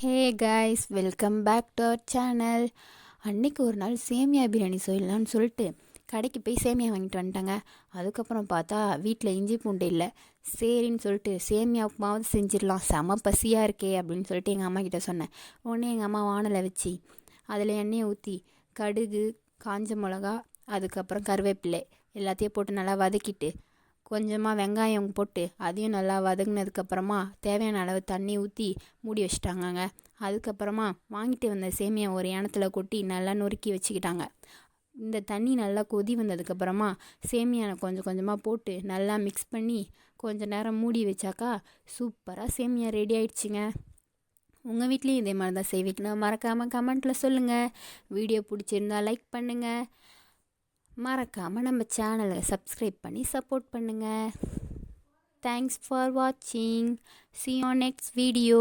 Hey guys, welcome back to our channel. அன்றைக்கி ஒரு நாள் சேமியா பிரியாணி செய்யலான்னு சொல்லிட்டு கடைக்கு போய் சேமியா வாங்கிட்டு வந்துட்டாங்க. அதுக்கப்புறம் பார்த்தா வீட்டில் இஞ்சி பூண்டு இல்லை. சரின்னு சொல்லிட்டு சேமியா உப்புமாவது செஞ்சிடலாம், செம பசியாக இருக்கே அப்படின்னு சொல்லிட்டு எங்கள் அம்மா கிட்ட சொன்னேன். உடனே எங்கள் அம்மா வானலை வச்சு அதில் எண்ணெயை ஊற்றி கடுகு, காஞ்ச மிளகா, அதுக்கப்புறம் கருவேப்பிலை எல்லாத்தையும் போட்டு நல்லா வதக்கிட்டு கொஞ்சமாக வெங்காயம் போட்டு அதையும் நல்லா வதங்கினதுக்கப்புறமா தேவையான அளவு தண்ணி ஊற்றி மூடி வச்சுட்டாங்கங்க. அதுக்கப்புறமா வாங்கிட்டு வந்த சேமியா ஒரு யானத்தில் கொட்டி நல்லா நொறுக்கி வச்சுக்கிட்டாங்க. இந்த தண்ணி நல்லா கொதி வந்ததுக்கப்புறமா சேமியாவை கொஞ்சம் கொஞ்சமாக போட்டு நல்லா மிக்ஸ் பண்ணி கொஞ்சம் நேரம் மூடி வச்சாக்கா சூப்பராக சேமியா ரெடி ஆயிடுச்சுங்க. உங்கள் வீட்லேயும் இதே மாதிரி தான் செய்வீங்கன்னா மறக்காமல் கமெண்ட்டில் சொல்லுங்கள். வீடியோ பிடிச்சிருந்தா லைக் பண்ணுங்கள். மறக்காமல் நம்ம சேனலை சப்ஸ்கிரைப் பண்ணி சப்போர்ட் பண்ணுங்கள். தேங்க்ஸ் ஃபார் வாட்சிங். See you on next video.